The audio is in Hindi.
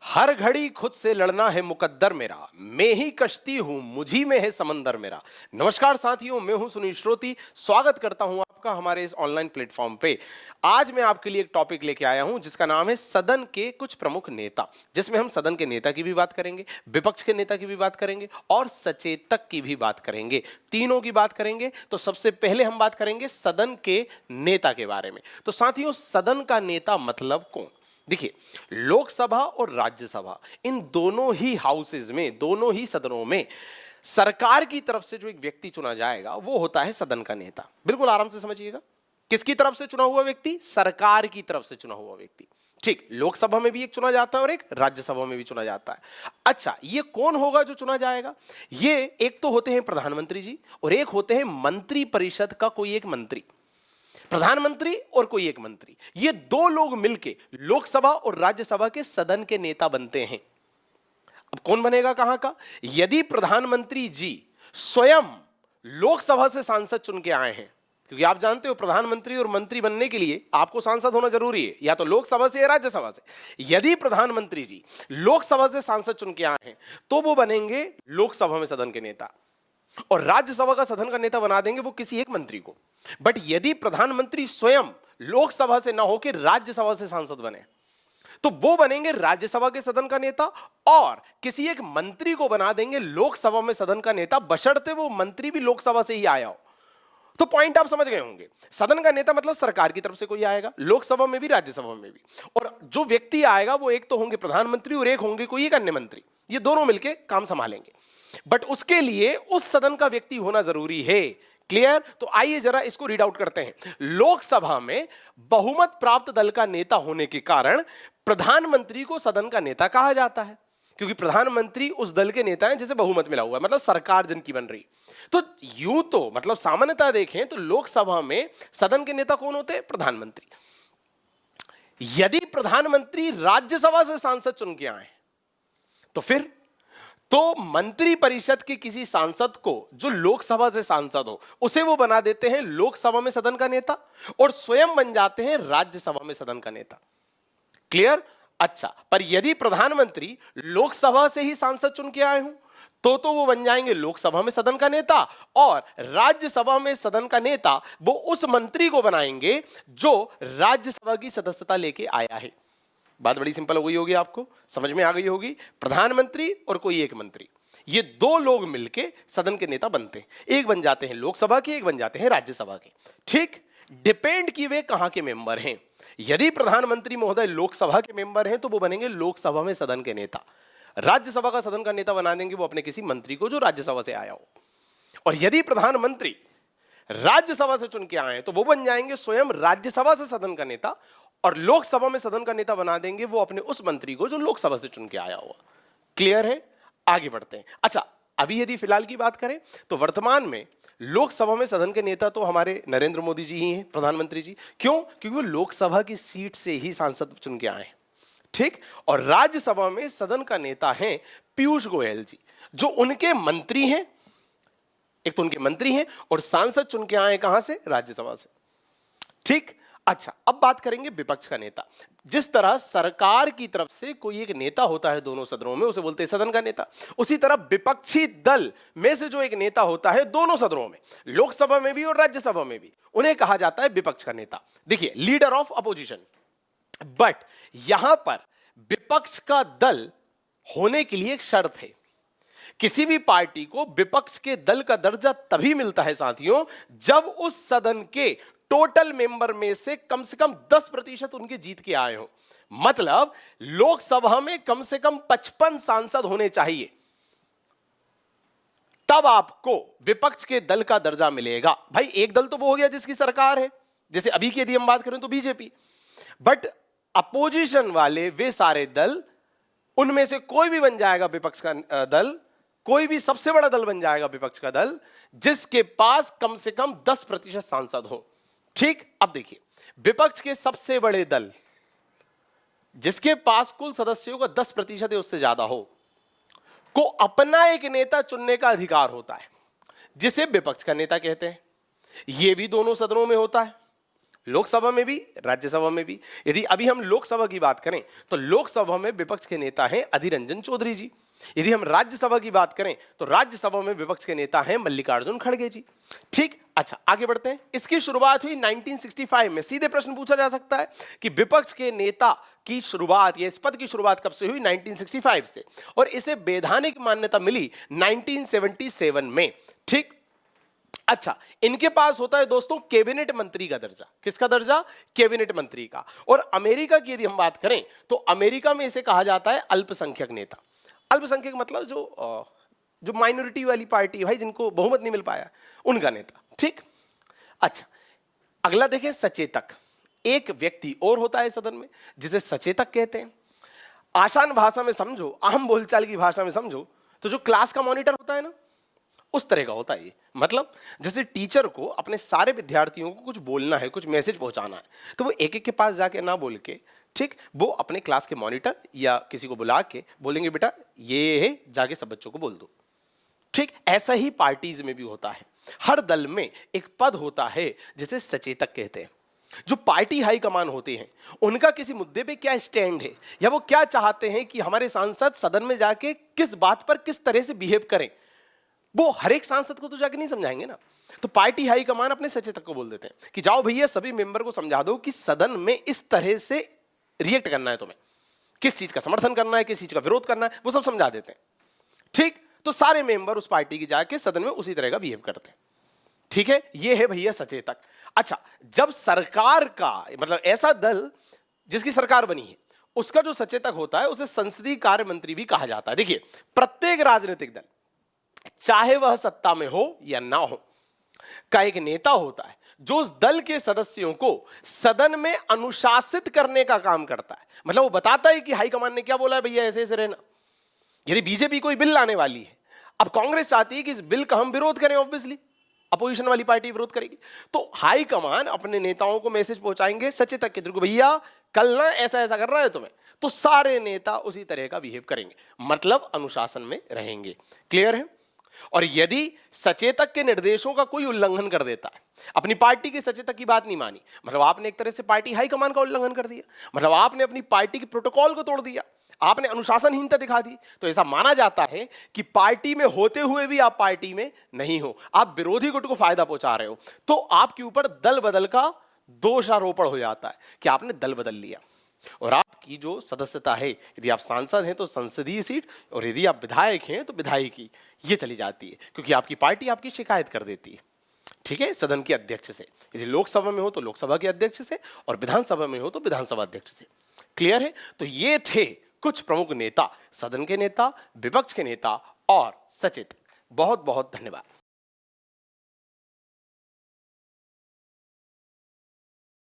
हर घड़ी खुद से लड़ना है मुकद्दर मेरा, मैं ही कश्ती हूं मुझी में है समंदर मेरा। नमस्कार साथियों, मैं हूं सुनील श्रोती। स्वागत करता हूं आपका हमारे इस ऑनलाइन प्लेटफॉर्म पे। आज मैं आपके लिए एक टॉपिक लेके आया हूं जिसका नाम है सदन के कुछ प्रमुख नेता, जिसमें हम सदन के नेता की भी बात करेंगे, विपक्ष के नेता की भी बात करेंगे और सचेतक की भी बात करेंगे। तीनों की बात करेंगे। तो सबसे पहले हम बात करेंगे सदन के नेता के बारे में। तो साथियों, सदन का नेता मतलब कौन? देखिए, लोकसभा और राज्यसभा, इन दोनों ही हाउसेज में, दोनों ही सदनों में सरकार की तरफ से जो एक व्यक्ति चुना जाएगा वो होता है सदन का नेता। बिल्कुल आराम से समझिएगा, किसकी तरफ से चुना हुआ व्यक्ति? सरकार की तरफ से चुना हुआ व्यक्ति। ठीक, लोकसभा में भी एक चुना जाता है और एक राज्यसभा में भी चुना जाता है। अच्छा, ये कौन होगा जो चुना जाएगा? ये एक तो होते हैं प्रधानमंत्री जी और एक होते हैं मंत्री परिषद का कोई एक मंत्री। प्रधानमंत्री और कोई एक मंत्री, ये दो लोग मिलके लोकसभा और राज्यसभा के सदन के नेता बनते हैं। अब कौन बनेगा कहां का? यदि प्रधानमंत्री जी स्वयं लोकसभा से सांसद चुन के आए हैं, क्योंकि आप जानते हो प्रधानमंत्री और मंत्री बनने के लिए आपको सांसद होना जरूरी है, या तो लोकसभा से या राज्यसभा से। यदि प्रधानमंत्री जी लोकसभा से सांसद चुन के आए हैं तो वो बनेंगे लोकसभा में सदन के नेता, और राज्यसभा का सदन का नेता बना देंगे वो किसी एक मंत्री को। बट यदि प्रधानमंत्री स्वयं लोकसभा से ना होकर राज्यसभा से सांसद बने तो वो बनेंगे राज्यसभा के सदन का नेता, और किसी एक मंत्री को बना देंगे लोकसभा में सदन का नेता, बशर्ते वो मंत्री भी लोकसभा से ही आया हो। तो पॉइंट आप समझ गए होंगे। सदन का नेता मतलब सरकार की तरफ से कोई आएगा, लोकसभा में भी राज्यसभा में भी, और जो व्यक्ति आएगा वो एक तो होंगे प्रधानमंत्री और एक होंगे कोई एक अन्य मंत्री। ये दोनों मिलकर काम संभालेंगे, बट उसके लिए उस सदन का व्यक्ति होना जरूरी है। क्लियर? तो आइए जरा इसको रीड आउट करते हैं। लोकसभा में बहुमत प्राप्त दल का नेता होने के कारण प्रधानमंत्री को सदन का नेता कहा जाता है, क्योंकि प्रधानमंत्री उस दल के नेता हैं जिसे बहुमत मिला हुआ है, मतलब सरकार जिनकी बन रही। तो यूं तो मतलब सामान्यतः देखें तो लोकसभा में सदन के नेता कौन होते हैं? प्रधानमंत्री। यदि प्रधानमंत्री राज्यसभा से सांसद चुन के आए तो फिर तो मंत्री परिषद के किसी सांसद को जो लोकसभा से सांसद हो उसे वो बना देते हैं लोकसभा में सदन का नेता, और स्वयं बन जाते हैं राज्यसभा में सदन का नेता। क्लियर? अच्छा, पर यदि प्रधानमंत्री लोकसभा से ही सांसद चुन के आए हों तो वो बन जाएंगे लोकसभा में सदन का नेता, और राज्यसभा में सदन का नेता वो उस मंत्री को बनाएंगे जो राज्यसभा की सदस्यता लेके आया है। बात बड़ी सिंपल हो गई होगी, आपको समझ में आ गई होगी। प्रधानमंत्री और कोई एक मंत्री, ये दो लोग मिलके सदन के नेता बनते हैं। एक बन जाते हैं लोकसभा के, एक बन जाते हैं राज्यसभा के। ठीक, डिपेंड कि वे कहां के मेंबर हैं। यदि प्रधानमंत्री महोदय लोकसभा के मेंबर हैं तो वो बनेंगे लोकसभा में सदन के नेता। राज्यसभा का सदन का नेता बना देंगे वो अपने किसी मंत्री को जो राज्यसभा से आया हो। और यदि प्रधानमंत्री राज्यसभा से चुन के आए तो वो बन जाएंगे स्वयं राज्यसभा से सदन का नेता, और लोकसभा में सदन का नेता बना देंगे वो अपने उस मंत्री को जो लोकसभा से चुन के आया हुआ। क्लियर है? आगे बढ़ते हैं। अच्छा, अभी यदि फिलहाल की बात करें तो वर्तमान में लोकसभा में सदन के नेता तो हमारे नरेंद्र मोदी जी ही हैं, प्रधानमंत्री जी। क्यों? क्योंकि वो लोकसभा की सीट से ही सांसद चुन के आए। ठीक, और राज्यसभा में सदन का नेता है पीयूष गोयल जी, जो उनके मंत्री हैं। एक तो उनके मंत्री हैं और सांसद चुन के आए कहां से? राज्यसभा से। ठीक, अच्छा, अब बात करेंगे विपक्ष का नेता। जिस तरह सरकार की तरफ से कोई एक नेता होता है दोनों सदनों में, उसे बोलते हैं सदन का नेता, उसी तरह विपक्षी दल में से जो एक नेता होता है दोनों सदनों में, लोकसभा में भी और राज्यसभा में भी, उन्हें कहा जाता है विपक्ष का नेता। देखिए, लीडर ऑफ अपोजिशन। बट यहां पर विपक्ष का दल होने के लिए एक शर्त है। किसी भी पार्टी को विपक्ष के दल का दर्जा तभी मिलता है साथियों, जब उस सदन के टोटल मेंबर में से कम 10% उनके जीत के आए हो। मतलब लोकसभा में कम से कम 55 सांसद होने चाहिए, तब आपको विपक्ष के दल का दर्जा मिलेगा। भाई, एक दल तो वो हो गया जिसकी सरकार है, जैसे अभी की यदि हम बात करें तो बीजेपी। बट अपोजिशन वाले वे सारे दल, उनमें से कोई भी बन जाएगा विपक्ष का दल, कोई भी सबसे बड़ा दल बन जाएगा विपक्ष का दल, जिसके पास कम से कम 10% सांसद हो। ठीक, अब देखिए, विपक्ष के सबसे बड़े दल जिसके पास कुल सदस्यों का 10% या उससे ज्यादा हो, को अपना एक नेता चुनने का अधिकार होता है, जिसे विपक्ष का नेता कहते हैं। यह भी दोनों सदनों में होता है, लोकसभा में भी, राज्यसभा में भी। यदि अभी हम लोकसभा की बात करें तो लोकसभा में विपक्ष के नेता हैं अधीर रंजन चौधरी जी। यदि हम राज्यसभा की बात करें तो राज्यसभा में विपक्ष के नेता हैं मल्लिकार्जुन खड़गे जी। ठीक, अच्छा आगे बढ़ते हैं। इसकी शुरुआत हुई 1965 में। सीधे प्रश्न पूछा जा सकता है कि विपक्ष के नेता की शुरुआत, या इस पद की शुरुआत कब से हुई? 1965 से, और इसे वैधानिक मान्यता मिली 1977 में। ठीक, अच्छा, इनके पास होता है दोस्तों कैबिनेट मंत्री का दर्जा। किसका दर्जा? कैबिनेट मंत्री का। और अमेरिका की यदि हम बात करें तो अमेरिका में इसे कहा जाता है अल्पसंख्यक नेता। अल्पसंख्यक मतलब जो माइनॉरिटी वाली पार्टी है भाई, जिनको बहुमत नहीं मिल पाया, उनका नेता। ठीक, अच्छा अगला देखें, सचेतक। एक व्यक्ति और होता है सदन में जिसे सचेतक कहते हैं। आसान भाषा में समझो, आम बोलचाल की भाषा में समझो तो जो क्लास का मॉनिटर होता है ना, उस तरह का होता है ये। मतलब जैसे टीचर को अपने सारे विद्यार्थियों को कुछ बोलना है, कुछ मैसेज पहुंचाना है, तो वो एक एक के पास जाके ना बोल के, ठीक, वो अपने क्लास के मॉनिटर या किसी को बुला के बोलेंगे बेटा ये है, जाके सब बच्चों को बोल दो। ठीक, ऐसा ही पार्टीज में भी होता है। हर दल में एक पद होता है जिसे सचेतक कहते हैं। जो पार्टी हाईकमान होते हैं उनका किसी मुद्दे पे क्या स्टैंड है, या वो क्या चाहते हैं कि हमारे सांसद सदन में जाके किस बात पर किस तरह से बिहेव करें, वो हर एक सांसद को तो जाके नहीं समझाएंगे ना। तो पार्टी हाईकमान अपने सचेतक को बोल देते हैं कि जाओ भैया सभी मेंबर को समझा दो कि सदन में इस तरह से रिएक्ट करना है, तुम्हें किस चीज का समर्थन करना है, किस चीज का विरोध करना है, वो सब समझा देते हैं। ठीक, तो सारे मेंबर उस पार्टी की जाके सदन में उसी तरह का बिहेव करते हैं। ठीक है, ये है भैया सचेतक। अच्छा, जब सरकार का मतलब ऐसा दल जिसकी सरकार बनी है, उसका जो सचेतक होता है उसे संसदीय कार्य मंत्री भी कहा जाता है। देखिए, प्रत्येक राजनीतिक दल चाहे वह सत्ता में हो या ना हो, का एक नेता होता है जो उस दल के सदस्यों को सदन में अनुशासित करने का काम करता है। मतलब वो बताता है कि हाईकमान ने क्या बोला है, भैया ऐसे ऐसे रहना। यदि बीजेपी कोई बिल लाने वाली है, अब कांग्रेस चाहती है कि इस बिल का हम विरोध करें, ऑब्वियसली अपोजिशन वाली पार्टी विरोध करेगी, तो हाईकमान अपने नेताओं को मैसेज पहुंचाएंगे सचेतक के थ्रू, भैया कल ना ऐसा ऐसा कर रहा है तुम्हें, तो सारे नेता उसी तरह का बिहेव करेंगे, मतलब अनुशासन में रहेंगे। क्लियर है? और यदि सचेतक के निर्देशों का कोई उल्लंघन कर देता है, अपनी पार्टी के सचेतक की बात नहीं मानी, मतलब आपने एक तरह से पार्टी हाईकमान का उल्लंघन कर दिया, मतलब आपने अपनी पार्टी के प्रोटोकॉल को तोड़ दिया, आपने अनुशासनहीनता दिखा दी, तो ऐसा माना जाता है कि पार्टी में होते हुए भी आप पार्टी में नहीं हो, आप विरोधी गुट को फायदा पहुंचा रहे हो, तो आपके ऊपर दल बदल का दोषारोपण हो जाता है कि आपने दल बदल लिया। और आपकी जो सदस्यता है, यदि आप सांसद हैं तो संसदीय सीट, और यदि आप विधायक हैं तो विधायकी, ये चली जाती है, क्योंकि आपकी पार्टी आपकी शिकायत कर देती है। ठीक है, सदन के अध्यक्ष से। यदि लोकसभा में हो तो लोकसभा के अध्यक्ष से, और विधानसभा में हो तो विधानसभा अध्यक्ष से। क्लियर है? तो ये थे कुछ प्रमुख नेता, सदन के नेता, विपक्ष के नेता और सचेतक। बहुत बहुत धन्यवाद।